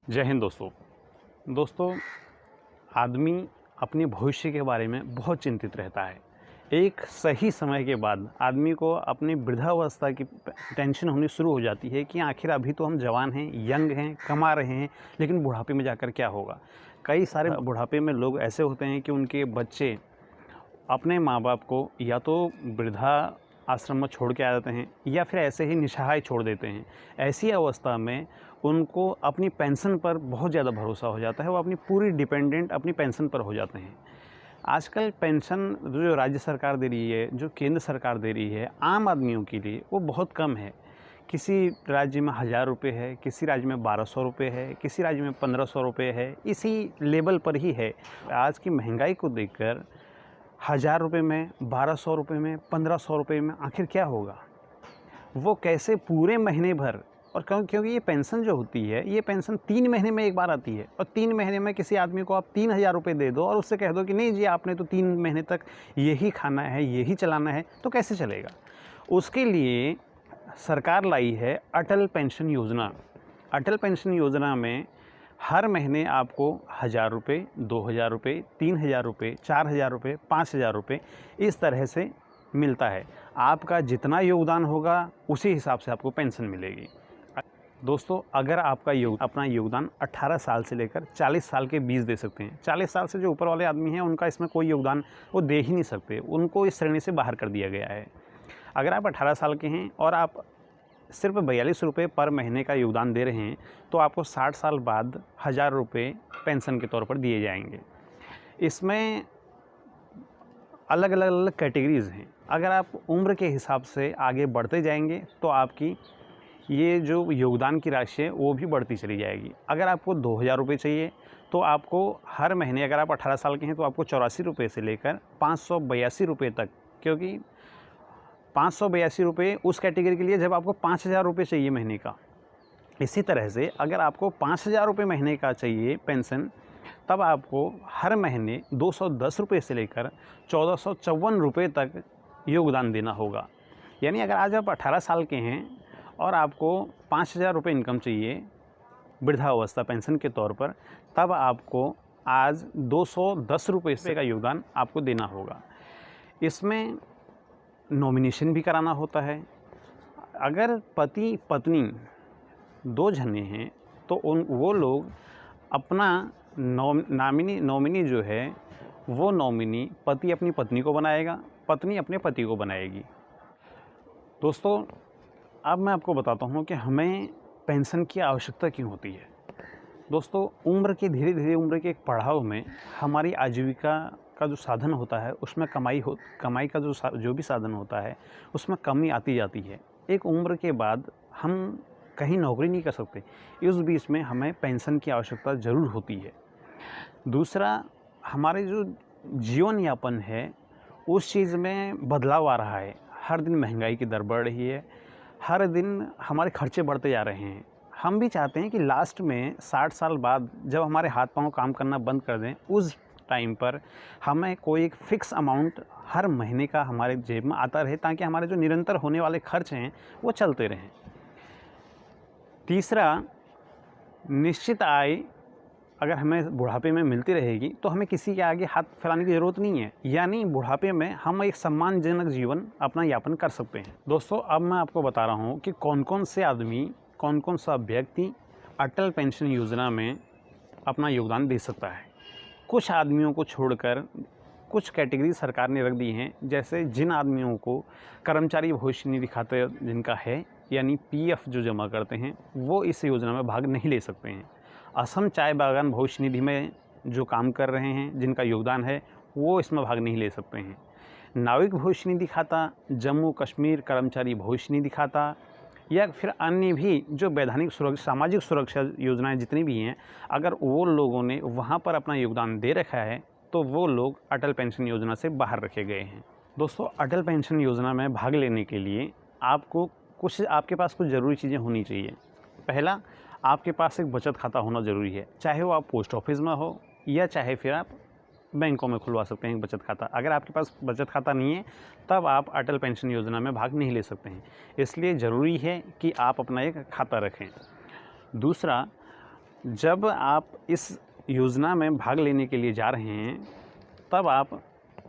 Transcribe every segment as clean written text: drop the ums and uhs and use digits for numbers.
जय हिंद दोस्तों। दोस्तों, आदमी अपने भविष्य के बारे में बहुत चिंतित रहता है। एक सही समय के बाद आदमी को अपनी वृद्धावस्था की टेंशन होनी शुरू हो जाती है कि आखिर अभी तो हम जवान हैं, यंग हैं, कमा रहे हैं, लेकिन बुढ़ापे में जाकर क्या होगा। कई सारे बुढ़ापे में लोग ऐसे होते हैं कि उनके बच्चे अपने माँ बाप को या तो वृद्धा आश्रम में छोड़ के आ जाते हैं या फिर ऐसे ही निसहाय छोड़ देते हैं। ऐसी अवस्था में उनको अपनी पेंशन पर बहुत ज़्यादा भरोसा हो जाता है, वो अपनी पूरी डिपेंडेंट अपनी पेंशन पर हो जाते हैं। आजकल पेंशन जो राज्य सरकार दे रही है, जो केंद्र सरकार दे रही है, आम आदमियों के लिए वो बहुत कम है। किसी राज्य में 1000 रुपये है, किसी राज्य में 1200 रुपये है, किसी राज्य में 1500 रुपये है, इसी लेवल पर ही है। आज की महंगाई को देखकर 1000 रुपये में, 1200 रुपये में, 1500 रुपये में आखिर क्या होगा? वो कैसे पूरे महीने भर, और क्योंकि ये पेंशन जो होती है, ये पेंशन 3 महीने में एक बार आती है, और 3 महीने में किसी आदमी को आप 3000 रुपये दे दो और उससे कह दो कि नहीं जी आपने तो 3 महीने तक यही खाना है, यही चलाना है, तो कैसे चलेगा? उसके लिए सरकार लाई है अटल पेंशन योजना। अटल पेंशन योजना में हर महीने आपको 1000 रुपये, 2000 रुपये, 3000 रुपये, 4000 रुपये, 5000 रुपये इस तरह से मिलता है। आपका जितना योगदान होगा उसी हिसाब से आपको पेंशन मिलेगी। दोस्तों, अगर आपका अपना योगदान 18 साल से लेकर 40 साल के बीच दे सकते हैं। 40 साल से जो ऊपर वाले आदमी हैं उनका इसमें कोई योगदान वो दे ही नहीं सकते, उनको इस श्रेणी से बाहर कर दिया गया है। अगर आप 18 साल के हैं और आप सिर्फ 42 रुपये पर महीने का योगदान दे रहे हैं, तो आपको 60 साल बाद 1000 रुपये पेंशन के तौर पर दिए जाएंगे। इसमें अलग अलग कैटेगरीज़ हैं। अगर आप उम्र के हिसाब से आगे बढ़ते जाएंगे तो आपकी ये जो योगदान की राशि है वो भी बढ़ती चली जाएगी। अगर आपको 2000 रुपये चाहिए तो आपको हर महीने, अगर आप 18 साल के हैं तो आपको 84 रुपये से लेकर 582 रुपये तक, क्योंकि 582 रुपये उस कैटेगरी के लिए जब आपको 5000 रुपये चाहिए महीने का। इसी तरह से अगर आपको 5000 रुपये महीने का चाहिए पेंशन, तब आपको हर महीने 210 रुपये से लेकर 1454 रुपये तक योगदान देना होगा। यानी अगर आज आप 18 साल के हैं और आपको 5000 रुपये इनकम चाहिए वृद्धावस्था पेंशन के तौर पर, तब आपको आज 210 रुपये से का योगदान आपको देना होगा। इसमें नॉमिनेशन भी कराना होता है। अगर पति पत्नी 2 जने हैं तो वो लोग अपना नॉमिनी जो है वो नॉमिनी पति अपनी पत्नी को बनाएगा, पत्नी अपने पति को बनाएगी। दोस्तों, अब मैं आपको बताता हूँ कि हमें पेंशन की आवश्यकता क्यों होती है। दोस्तों, धीरे धीरे उम्र के एक पड़ाव में हमारी आजीविका का जो साधन होता है उसमें कमाई का जो भी साधन होता है उसमें कमी आती जाती है। एक उम्र के बाद हम कहीं नौकरी नहीं कर सकते, इस बीच में हमें पेंशन की आवश्यकता ज़रूर होती है। दूसरा, हमारे जो जीवन यापन है उस चीज़ में बदलाव आ रहा है। हर दिन महंगाई की दर बढ़ रही है, हर दिन हमारे खर्चे बढ़ते जा रहे हैं। हम भी चाहते हैं कि लास्ट में 60 साल बाद जब हमारे हाथ पाँव काम करना बंद कर दें, उस टाइम पर हमें कोई एक फ़िक्स अमाउंट हर महीने का हमारे जेब में आता रहे, ताकि हमारे जो निरंतर होने वाले खर्च हैं वो चलते रहें। तीसरा, निश्चित आय अगर हमें बुढ़ापे में मिलती रहेगी तो हमें किसी के आगे हाथ फैलाने की ज़रूरत नहीं है, यानी बुढ़ापे में हम एक सम्मानजनक जीवन अपना यापन कर सकते हैं। दोस्तों, अब मैं आपको बता रहा हूँ कि कौन कौन से आदमी, कौन कौन सा व्यक्ति अटल पेंशन योजना में अपना योगदान दे सकता है। कुछ आदमियों को छोड़कर कुछ कैटेगरी सरकार ने रख दी हैं, जैसे जिन आदमियों को कर्मचारी भविष्य निधि खाता जिनका है, यानी पीएफ जो जमा करते हैं, वो इस योजना में भाग नहीं ले सकते हैं। असम चाय बागान भविष्य निधि में जो काम कर रहे हैं, जिनका योगदान है, वो इसमें भाग नहीं ले सकते हैं। नाविक भविष्य निधि खाता, जम्मू कश्मीर कर्मचारी भविष्य निधि खाता, या फिर अन्य भी जो वैधानिक सामाजिक सुरक्षा योजनाएं जितनी भी हैं, अगर वो लोगों ने वहाँ पर अपना योगदान दे रखा है तो वो लोग अटल पेंशन योजना से बाहर रखे गए हैं। दोस्तों, अटल पेंशन योजना में भाग लेने के लिए आपके पास कुछ ज़रूरी चीज़ें होनी चाहिए। पहला, आपके पास एक बचत खाता होना ज़रूरी है, चाहे वो आप पोस्ट ऑफिस में हो या चाहे फिर आप बैंकों में खुलवा सकते हैं बचत खाता। अगर आपके पास बचत खाता नहीं है तब आप अटल पेंशन योजना में भाग नहीं ले सकते हैं। इसलिए ज़रूरी है कि आप अपना एक खाता रखें। दूसरा, जब आप इस योजना में भाग लेने के लिए जा रहे हैं तब आप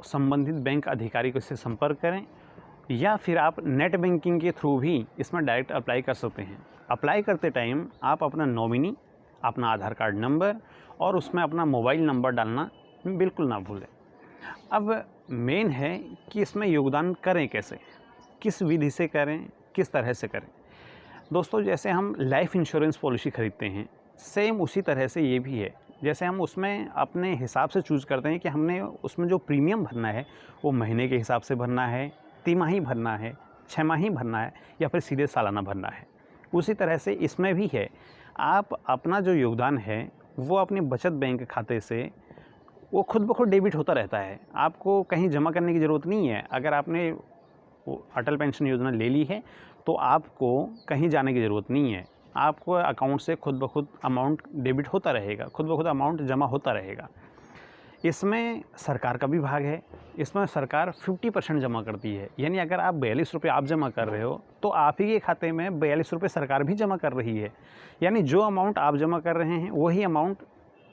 संबंधित बैंक अधिकारी को से संपर्क करें, या फिर आप नेट बैंकिंग के थ्रू भी इसमें डायरेक्ट अप्लाई कर सकते हैं। अप्लाई करते टाइम आप अपना नॉमिनी, अपना आधार कार्ड नंबर और उसमें अपना मोबाइल नंबर डालना बिल्कुल ना भूलें। अब मेन है कि इसमें योगदान करें कैसे, किस विधि से करें, किस तरह से करें। दोस्तों, जैसे हम लाइफ इंश्योरेंस पॉलिसी ख़रीदते हैं, सेम उसी तरह से ये भी है। जैसे हम उसमें अपने हिसाब से चूज़ करते हैं कि हमने उसमें जो प्रीमियम भरना है वो महीने के हिसाब से भरना है, तिमाही भरना है, 6 माही भरना है, या फिर सीधे सालाना भरना है। उसी तरह से इसमें भी है, आप अपना जो योगदान है वो अपने बचत बैंक खाते से वो खुद ब खुद डेबिट होता रहता है। आपको कहीं जमा करने की ज़रूरत नहीं है। अगर आपने वो अटल पेंशन योजना ले ली है तो आपको कहीं जाने की ज़रूरत नहीं है। आपको अकाउंट से खुद ब खुद अमाउंट डेबिट होता रहेगा, खुद ब खुद अमाउंट जमा होता रहेगा। इसमें सरकार का भी भाग है। इसमें सरकार 50% जमा करती है, यानी अगर आप 42 रुपये आप जमा कर रहे हो तो आप ही के खाते में 42 रुपये सरकार भी जमा कर रही है। यानी जो अमाउंट आप जमा कर रहे हैं वही अमाउंट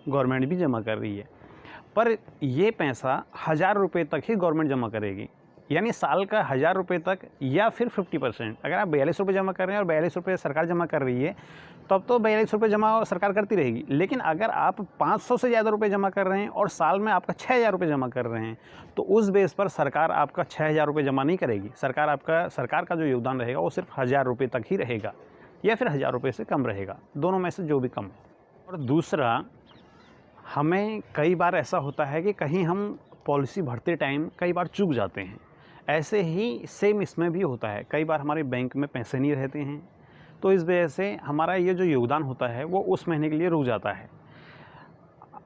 गवर्नमेंट भी जमा कर रही है। पर ये पैसा 1000 रुपये तक ही गवर्नमेंट जमा करेगी, यानी साल का 1000 रुपये तक, या फिर 50%। अगर आप 42 रुपये जमा कर रहे हैं और 42 रुपये सरकार जमा कर रही है तब तो 42 रुपये जमा सरकार करती रहेगी। लेकिन अगर आप 500 से ज़्यादा रुपये जमा कर रहे हैं और साल में आपका 6000 रुपये जमा कर रहे हैं तो उस बेस पर सरकार आपका 6000 रुपये जमा नहीं करेगी। सरकार का जो योगदान रहेगा वो सिर्फ 1000 रुपये तक ही रहेगा, या फिर 1000 रुपये से कम रहेगा, दोनों में से जो भी कम है। और दूसरा, हमें कई बार ऐसा होता है कि कहीं हम पॉलिसी भरते टाइम कई बार चूक जाते हैं। ऐसे ही सेम इसमें भी होता है। कई बार हमारे बैंक में पैसे नहीं रहते हैं तो इस वजह से हमारा ये जो योगदान होता है वो उस महीने के लिए रुक जाता है।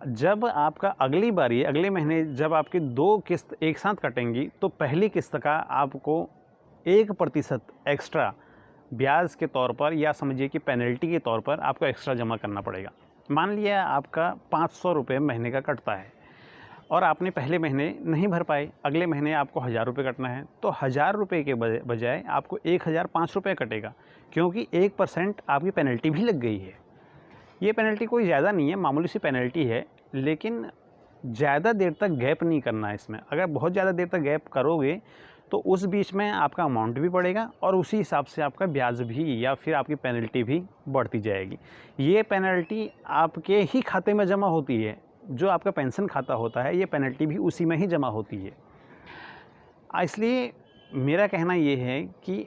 जब आपका अगली बारी अगले महीने जब आपकी 2 किस्त एक साथ कटेंगी तो पहली किस्त का आपको 1% एक्स्ट्रा ब्याज के तौर पर, या समझिए कि पेनल्टी के तौर पर आपको एक्स्ट्रा जमा करना पड़ेगा। मान लिया आपका 500 रुपये महीने का कटता है और आपने पहले महीने नहीं भर पाए, अगले महीने आपको 1000 रुपये कटना है, तो 1000 रुपये के बजाय आपको 1005 रुपये कटेगा, क्योंकि 1% आपकी पेनल्टी भी लग गई है। ये पेनल्टी कोई ज़्यादा नहीं है, मामूली सी पेनल्टी है, लेकिन ज़्यादा देर तक गैप नहीं करना है इसमें। अगर बहुत ज़्यादा देर तक गैप करोगे तो उस बीच में आपका अमाउंट भी बढ़ेगा और उसी हिसाब से आपका ब्याज भी या फिर आपकी पेनल्टी भी बढ़ती जाएगी। ये पेनल्टी आपके ही खाते में जमा होती है, जो आपका पेंशन खाता होता है ये पेनल्टी भी उसी में ही जमा होती है। इसलिए मेरा कहना ये है कि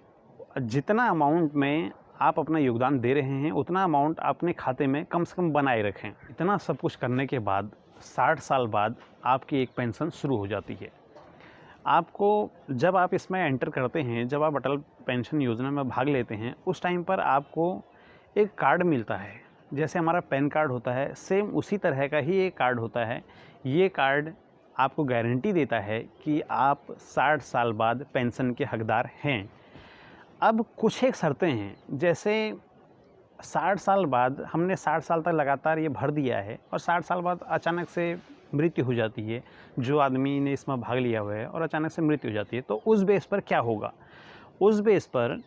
जितना अमाउंट में आप अपना योगदान दे रहे हैं उतना अमाउंट अपने खाते में कम से कम बनाए रखें। इतना सब कुछ करने के बाद 60 साल बाद आपकी एक पेंशन शुरू हो जाती है। आपको जब आप इसमें एंटर करते हैं, जब आप अटल पेंशन योजना में भाग लेते हैं, उस टाइम पर आपको एक कार्ड मिलता है। जैसे हमारा पैन कार्ड होता है, सेम उसी तरह का ही एक कार्ड होता है। ये कार्ड आपको गारंटी देता है कि आप 60 साल बाद पेंशन के हकदार हैं। अब कुछ एक शर्तें हैं, जैसे 60 साल बाद हमने 60 साल तक लगातार ये भर दिया है और 60 साल बाद अचानक से मृत्यु हो जाती है, जो आदमी ने इसमें भाग लिया हुआ है, और अचानक से मृत्यु हो जाती है, तो उस बेस पर क्या होगा? उस बेस पर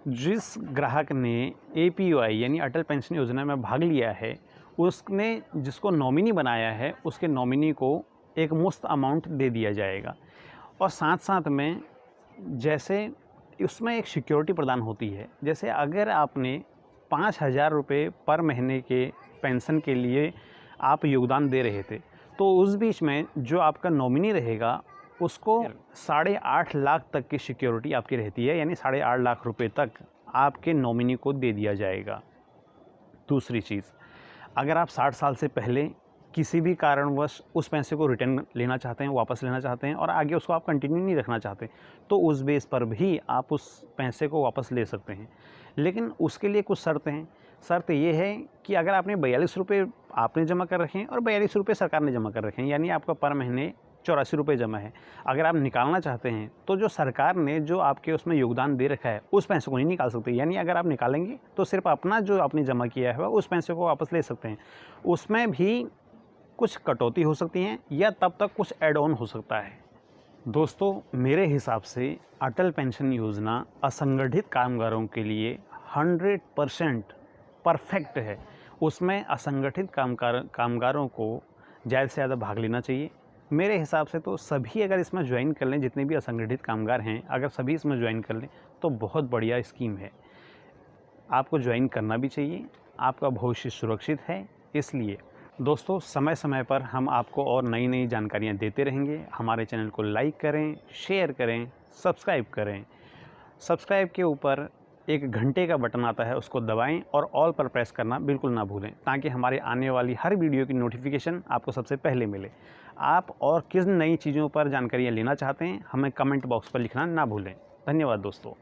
जिस ग्राहक ने APY यानी अटल पेंशन योजना में भाग लिया है, उसने जिसको नॉमिनी बनाया है उसके नॉमिनी को एक मुफ्त अमाउंट दे दिया जाएगा। और साथ साथ में जैसे उसमें एक सिक्योरिटी प्रदान होती है, जैसे अगर आपने 5000 रुपये पर महीने के पेंशन के लिए आप योगदान दे रहे थे, तो उस बीच में जो आपका नॉमिनी रहेगा उसको 8.5 लाख तक की सिक्योरिटी आपकी रहती है, यानी 8.5 लाख रुपए तक आपके नॉमिनी को दे दिया जाएगा। दूसरी चीज़, अगर आप 60 साल से पहले किसी भी कारणवश उस पैसे को रिटर्न लेना चाहते हैं, वापस लेना चाहते हैं और आगे उसको आप कंटिन्यू नहीं रखना चाहते, तो उस बेस पर भी आप उस पैसे को वापस ले सकते हैं। लेकिन उसके लिए कुछ शर्तें हैं। शर्त ये है कि अगर आपने 42 रुपये आपने जमा कर रखे हैं और 42 रुपये सरकार ने जमा कर रखे हैं, यानी आपका पर महीने 84 रुपये जमा है। अगर आप निकालना चाहते हैं तो जो सरकार ने जो आपके उसमें योगदान दे रखा है उस पैसे को नहीं निकाल सकते, यानी अगर आप निकालेंगे तो सिर्फ अपना जो आपने जमा किया है उस पैसे को वापस ले सकते हैं। उसमें भी कुछ कटौती हो सकती हैं या तब तक कुछ ऐड ऑन हो सकता है। दोस्तों, मेरे हिसाब से अटल पेंशन योजना असंगठित कामगारों के लिए 100% परफेक्ट है। उसमें असंगठित कामगारों को ज़्यादा से ज़्यादा भाग लेना चाहिए। मेरे हिसाब से तो सभी अगर इसमें ज्वाइन कर लें, जितने भी असंगठित कामगार हैं, अगर सभी इसमें ज्वाइन कर लें तो बहुत बढ़िया स्कीम है। आपको ज्वाइन करना भी चाहिए, आपका भविष्य सुरक्षित है। इसलिए दोस्तों, समय समय पर हम आपको और नई नई जानकारियाँ देते रहेंगे। हमारे चैनल को लाइक करें, शेयर करें, सब्सक्राइब करें। सब्सक्राइब के ऊपर एक घंटे का बटन आता है, उसको दबाएं और ऑल पर प्रेस करना बिल्कुल ना भूलें, ताकि हमारे आने वाली हर वीडियो की नोटिफिकेशन आपको सबसे पहले मिले। आप और किस नई चीज़ों पर जानकारियाँ लेना चाहते हैं, हमें कमेंट बॉक्स पर लिखना ना भूलें। धन्यवाद दोस्तों।